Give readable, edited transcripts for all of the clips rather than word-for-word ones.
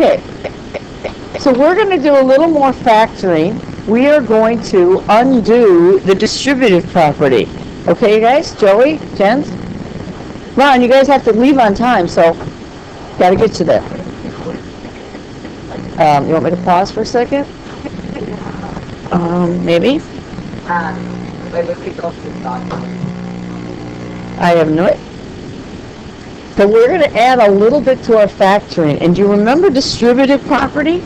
Okay, so we're going to do a little more factoring. We are going to undo the distributive property. Okay, you guys? Joey? Jens? Ron, you guys have to leave on time, so got to get to there. You want me to pause for a second? Maybe? I have no idea. So we're going to add a little bit to our factoring. And do you remember distributive property?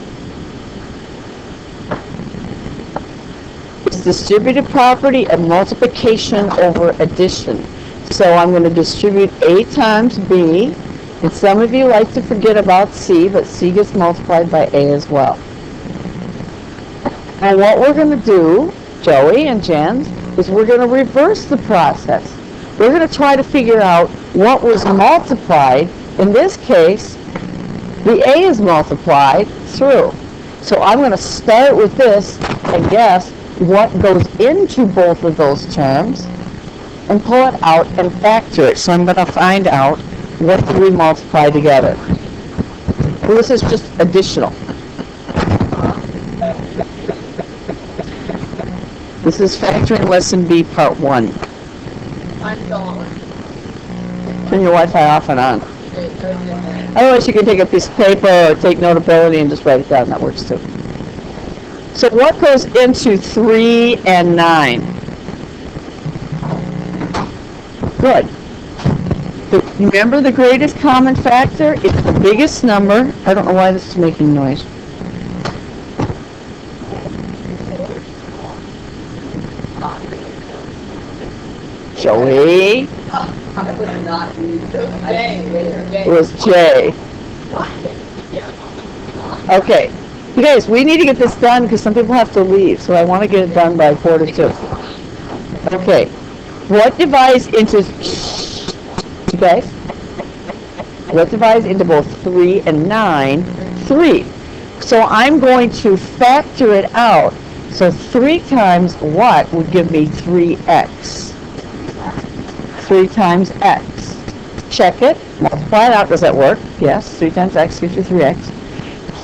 It's distributive property of multiplication over addition. So I'm going to distribute A times B. And some of you like to forget about C, but C gets multiplied by A as well. And what we're going to do, Joey and Jen, is we're going to reverse the process. We're going to try to figure out what was multiplied. In this case, the A is multiplied through. So I'm going to start with this and guess what goes into both of those terms and pull it out and factor it. So I'm going to find out what do we multiply together. Well, this is just additional. This is factoring lesson B part 1. Turn your Wi-Fi off and on. Otherwise you can take a piece of paper or take Notability and just write it down. That works too. So what goes into 3 and 9? Good. Remember the greatest common factor? It's the biggest number. I don't know why this is making noise. Joey? It was J. Okay. You guys, we need to get this done because some people have to leave, so I want to get it done by 1:45. Okay. What divides into... You guys? What divides into both 3 and 9? 3. So I'm going to factor it out. So 3 times what would give me 3x? 3 times x. Check it. Multiply it out. Does that work? Yes. 3 times x gives you 3x.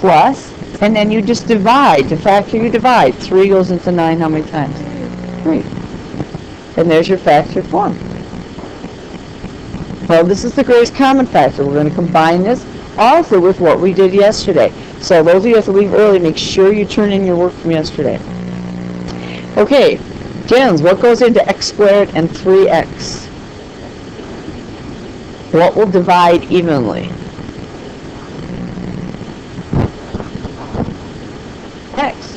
Plus, and then you just divide. To factor, you divide. 3 goes into 9 how many times? 3. And there's your factored form. Well, this is the greatest common factor. We're going to combine this also with what we did yesterday. So those of you who have to leave early, make sure you turn in your work from yesterday. Okay, Jens, what goes into x squared and 3x? What will divide evenly? X.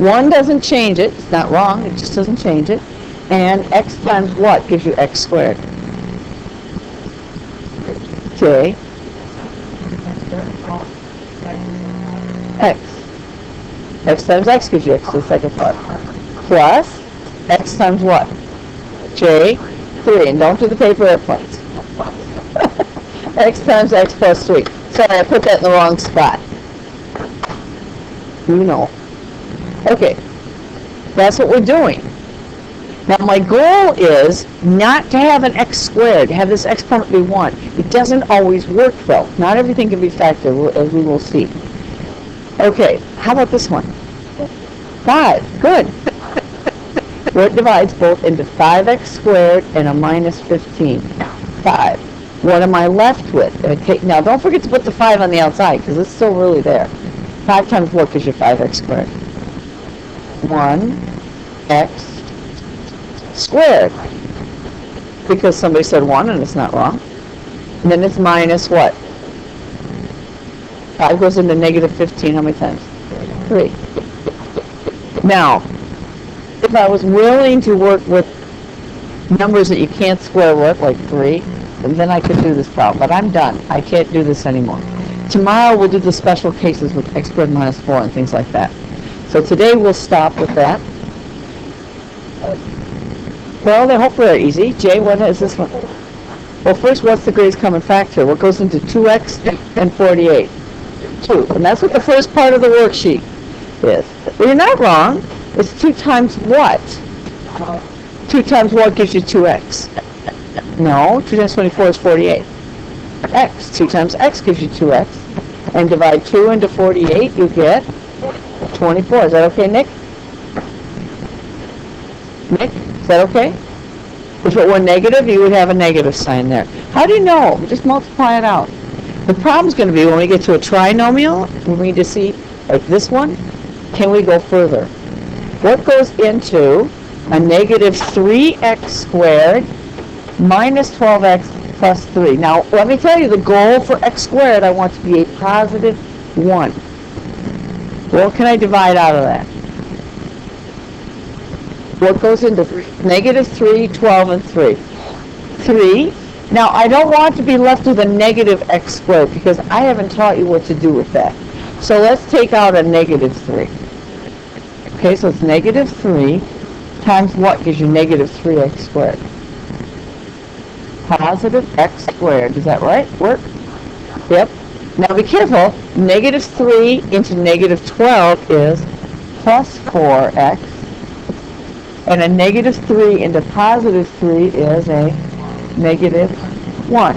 1 doesn't change it. It's not wrong. It just doesn't change it. And x times what gives you x squared? Okay. X. X times x gives you x to the second part. Plus x times what? J. 3. And don't do the paper airplanes. X times x plus 3. Sorry, I put that in the wrong spot. You know. Okay. That's what we're doing. Now my goal is not to have an x squared, have this exponent be 1. It doesn't always work though. Not everything can be factored, as we will see. Okay, how about this one? 5. Good. What divides both into 5x squared and a minus 15? 5. What am I left with? Okay, now don't forget to put the 5 on the outside because it's still really there. 5 times what gives you 5x squared? 1x squared. Because somebody said 1 and it's not wrong. And then it's minus what? 5 goes into negative 15 how many times? 3. Now, if I was willing to work with numbers that you can't square root, like 3, then I could do this problem. But I'm done. I can't do this anymore. Tomorrow we'll do the special cases with x squared minus 4 and things like that. So today we'll stop with that. Well, they hopefully are easy. Jay, what is this one? Well, first, what's the greatest common factor? What goes into 2x and 48? 2. And that's what the first part of the worksheet is. Well, you're not wrong. It's 2 times what? 2 times what gives you 2x? No, 2 times 24 is 48. X. 2 times x gives you 2x. and divide 2 into 48, you get 24. Is that okay, Nick? Nick, is that okay? If it were negative, you would have a negative sign there. How do you know? Just multiply it out. The problem's going to be when we get to a trinomial, we need to see, like this one, can we go further? What goes into a negative 3x squared minus 12x plus 3? Now, let me tell you, the goal for x squared, I want to be a positive 1. What can I divide out of that? What goes into negative 3, 12, and 3? 3. Now, I don't want to be left with a negative x squared because I haven't taught you what to do with that. So let's take out a negative 3. Okay, so it's negative 3 times what gives you negative 3x squared? Positive x squared. Is that right? Work? Yep. Now be careful. Negative 3 into negative 12 is plus 4x. And a negative 3 into positive 3 is a negative 1.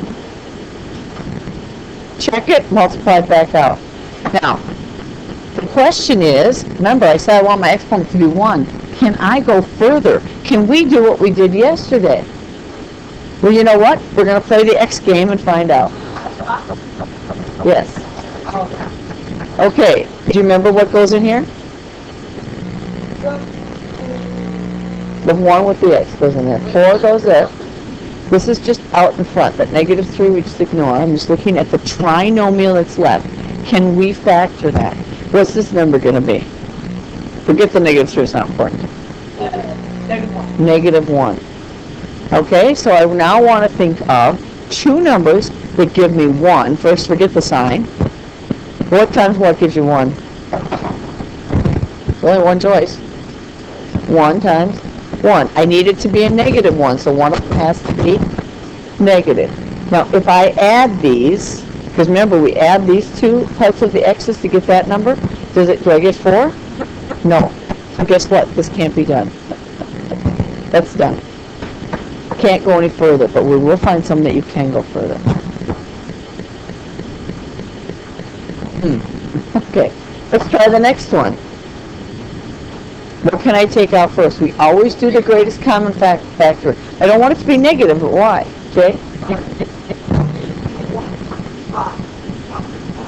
Check it, multiply it back out. Now, the question is, remember I said I want my exponent to be 1. Can I go further? Can we do what we did yesterday? Well, you know what? We're going to play the X game and find out. Yes. Okay, do you remember what goes in here? The 1 with the X goes in there. 4 goes there. This is just out in front. That negative 3 we just ignore. I'm just looking at the trinomial that's left. Can we factor that? What's this number going to be? Forget the negative 3. It's not important. Negative 1. Okay, so I now want to think of two numbers that give me 1. First, forget the sign. What times what gives you 1? Only one choice. 1 times 1. I need it to be a negative 1, so one of them has to be negative. Now, if I add these, because remember, we add these two parts of the x's to get that number, do I get 4? No. So guess what? This can't be done. That's done. Can't go any further, but we will find some that you can go further. Okay, let's try the next one. What can I take out first? We always do the greatest common factor. I don't want it to be negative, but why? Okay?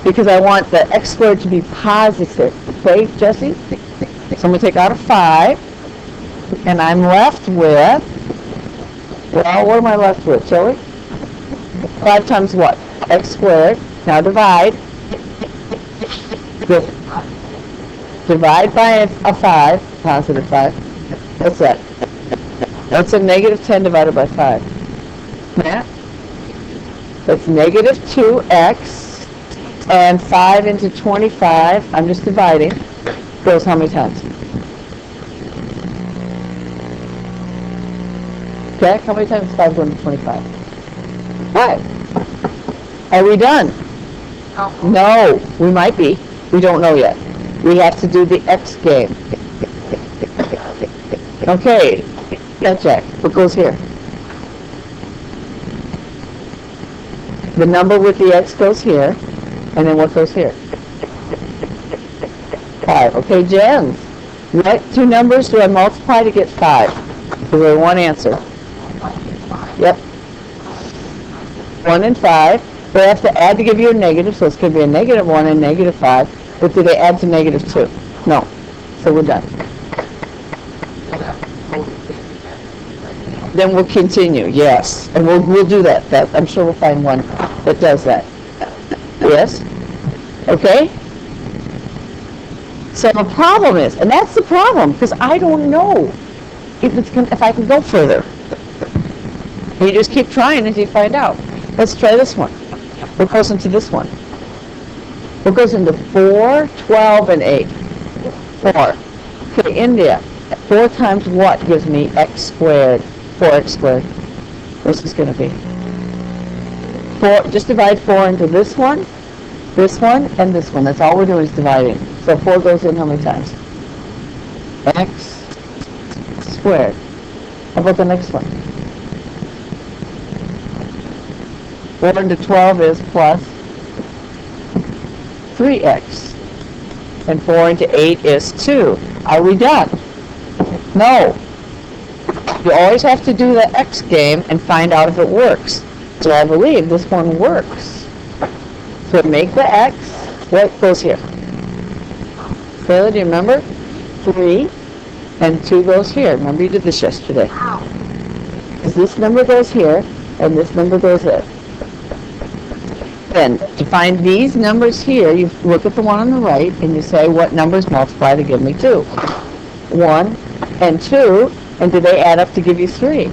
Because I want the x squared to be positive. Okay, Jesse? So I'm going to take out a 5, and I'm left with, well, what am I left with, shall we? 5 times what? X squared. Now divide. Divide by a 5, positive 5. What's that? That's a negative 10 divided by 5. Matt? That's negative 2x, and 5 into 25, I'm just dividing, goes how many times? Okay, how many times is 5 going to 25? 5. Are we done? No, we might be. We don't know yet. We have to do the X game. Okay, now check. What goes here? The number with the X goes here, and then what goes here? 5. Okay, Jen, what two numbers do I multiply to get 5? Because there's one answer. Yep. 1 and 5. They have to add to give you a negative, so it's going to be a negative 1 and negative 5. But do they add to negative 2? No. So we're done. Then we'll continue, yes. And we'll do that. I'm sure we'll find one that does that. Yes? Okay? So the problem is, and that's the problem, because I don't know if I can go further. You just keep trying until you find out. Let's try this one. What goes into this one? What goes into 4, 12, and 8? 4. Okay, India. 4 times what gives me x squared? 4x squared. What's this going to be? 4. Just divide 4 into this one, and this one. That's all we're doing is dividing. So 4 goes in how many times? X squared. How about the next one? 4 into 12 is plus 3x. And 4 into 8 is 2. Are we done? No. You always have to do the x game and find out if it works. So I believe this one works. So make the x. What goes here? Taylor, do you remember? 3 and 2 goes here. Remember you did this yesterday. Because this number goes here and this number goes there. Then, to find these numbers here, you look at the one on the right and you say, what numbers multiply to give me 2? 1 and 2, and do they add up to give you 3?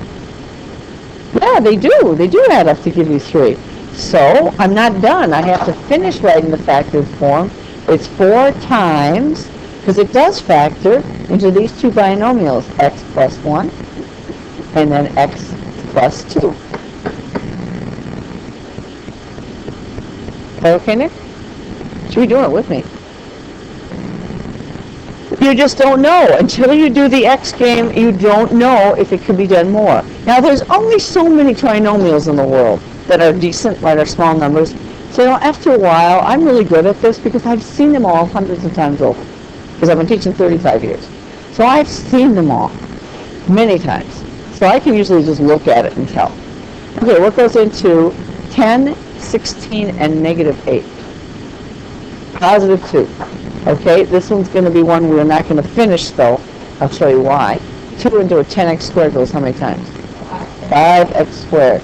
Yeah, they do. They do add up to give you 3. So, I'm not done. I have to finish writing the factored form. It's 4 times, because it does factor into these two binomials, x plus 1, and then x plus 2. Okay, Nick? Should be doing it with me. You just don't know. Until you do the x game, you don't know if it could be done more. Now, there's only so many trinomials in the world that are decent, that are small numbers. So, after a while, I'm really good at this because I've seen them all hundreds of times over. Because I've been teaching 35 years. So, I've seen them all many times. So, I can usually just look at it and tell. Okay, what goes into 10, 16, and negative 8? Positive 2. Okay, this one's going to be one we're not going to finish, though. I'll show you why. 2 into a 10x squared goes how many times? 5x squared.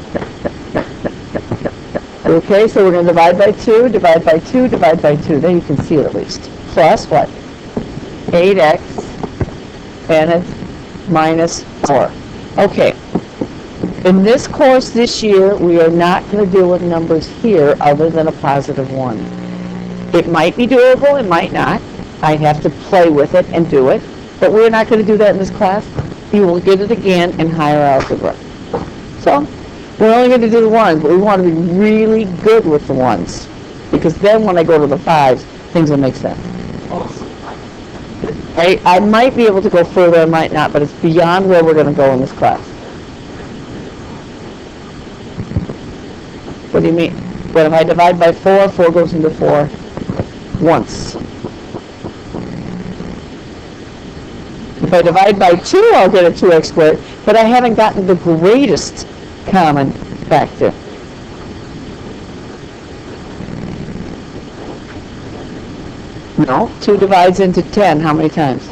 Okay, so we're going to divide by 2, divide by 2, divide by 2. Then you can see it at least. Plus what? 8x, and it's minus 4. Okay. In this course this year, we are not going to deal with numbers here other than a positive 1. It might be doable, it might not. I'd have to play with it and do it. But we're not going to do that in this class. You will get it again in higher algebra. So, we're only going to do the 1s, but we want to be really good with the 1s. Because then when I go to the 5s, things will make sense. I might be able to go further, I might not, but it's beyond where we're going to go in this class. What do you mean? But if I divide by 4, 4 goes into 4 once. If I divide by 2, I'll get a 2x squared, but I haven't gotten the greatest common factor. No, 2 divides into 10 how many times?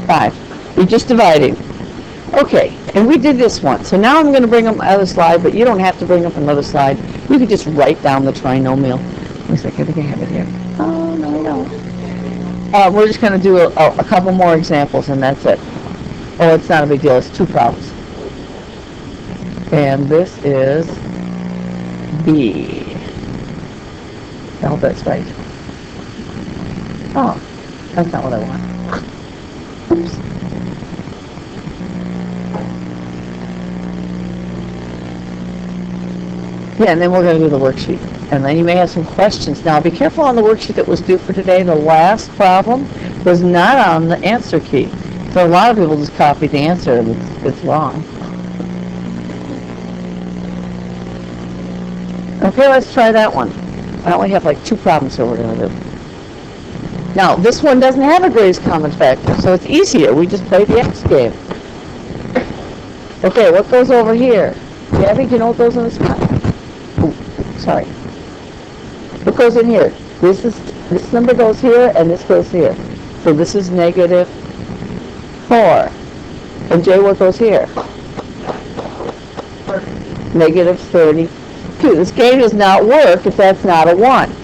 5. You're just dividing. Okay, and we did this one. So now I'm going to bring up my other slide, but you don't have to bring up another slide. You can just write down the trinomial. Wait a second, I think I have it here. Oh, no. We're just going to do a couple more examples, and that's it. Oh, it's not a big deal. It's 2 problems. And this is B. I hope that's right. Oh, that's not what I want. Oops. Yeah, and then we're going to do the worksheet. And then you may have some questions. Now, be careful on the worksheet that was due for today. The last problem was not on the answer key. So a lot of people just copy the answer and it's wrong. Okay, let's try that one. I only have like 2 problems here we're going to do. Now, this one doesn't have a greatest common factor, so it's easier. We just play the x game. Okay, what goes over here? Gabby, do you know what goes in this spot? Sorry. What goes in here? This number goes here, and this goes here. So this is negative 4. And Jay, what goes here? Negative 32. This game does not work if that's not a 1.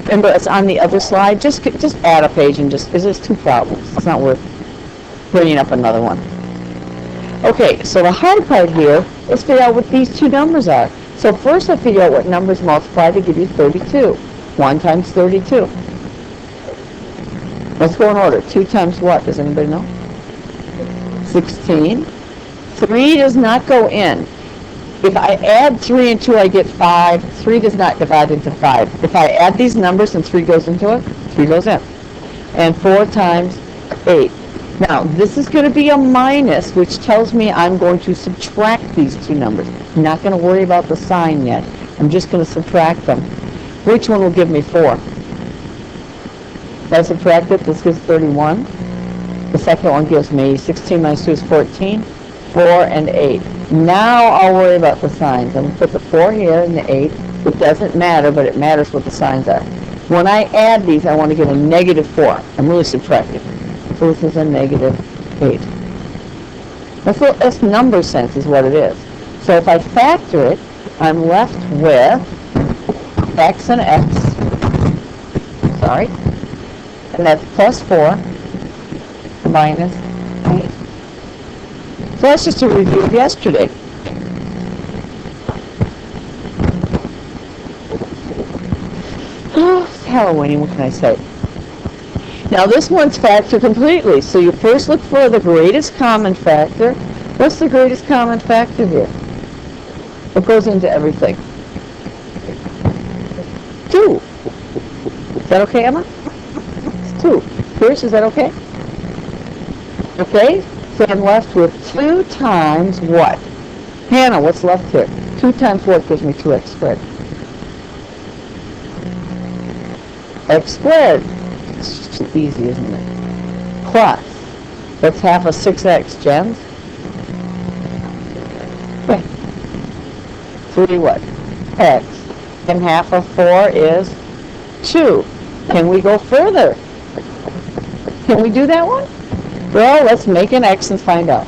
Remember, it's on the other slide. Just add a page and just, it's just 2 problems. It's not worth bringing up another one. Okay, so the hard part here is figure out what these 2 numbers are. So first I figure out what numbers multiply to give you 32. 1 times 32. Let's go in order. 2 times what? Does anybody know? 16. 3 does not go in. If I add 3 and 2, I get 5. 3 does not divide into 5. If I add these numbers and 3 goes into it, 3 goes in. And 4 times 8. Now, this is going to be a minus, which tells me I'm going to subtract these 2 numbers. I'm not going to worry about the sign yet. I'm just going to subtract them. Which one will give me 4? If I subtract it, this gives 31. The second one gives me 16 minus 2 is 14, 4 and 8. Now I'll worry about the signs. I'm going to put the 4 here and the 8. It doesn't matter, but it matters what the signs are. When I add these, I want to get a negative 4. I'm really subtracting. So this is a negative 8. That's number sense is what it is. So if I factor it, I'm left with x and x. Sorry. And that's plus 4 minus 8. So that's just a review of yesterday. Oh, it's Halloween, what can I say? Now this one's factored completely. So you first look for the greatest common factor. What's the greatest common factor here? What goes into everything? 2. Is that okay, Emma? It's 2. Pierce, is that okay? Okay, so I'm left with 2 times what? Hannah, what's left here? 2 times what gives me 2x squared? X squared. It's too easy, isn't it? Plus, that's half of 6x, Jens. Okay. 3 what? X. And half of 4 is 2. Can we go further? Can we do that one? Well, let's make an X and find out.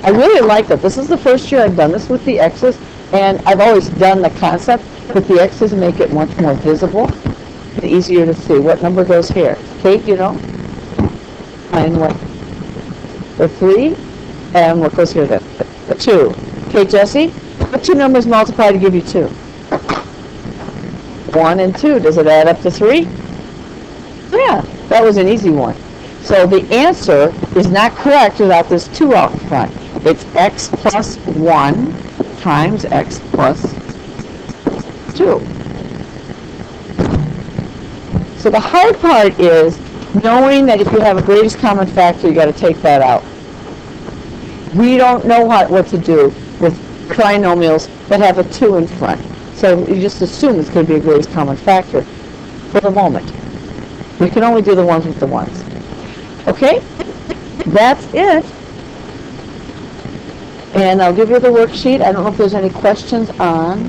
I really like that. This is the first year I've done this with the X's, and I've always done the concept, but the X's make it much more visible and easier to see. What number goes here? Kate, you know? And what? The 3, and what goes here then? The 2. Okay, Jesse? What 2 numbers multiply to give you 2? 1 and 2. Does it add up to 3? Yeah, that was an easy one. So the answer is not correct without this 2 out in front. It's x plus 1 times x plus 2. So the hard part is knowing that if you have a greatest common factor, you got to take that out. We don't know what to do with trinomials that have a 2 in front. So you just assume it's going to be a greatest common factor for the moment. You can only do the ones with the ones. Okay? That's it. And I'll give you the worksheet. I don't know if there's any questions on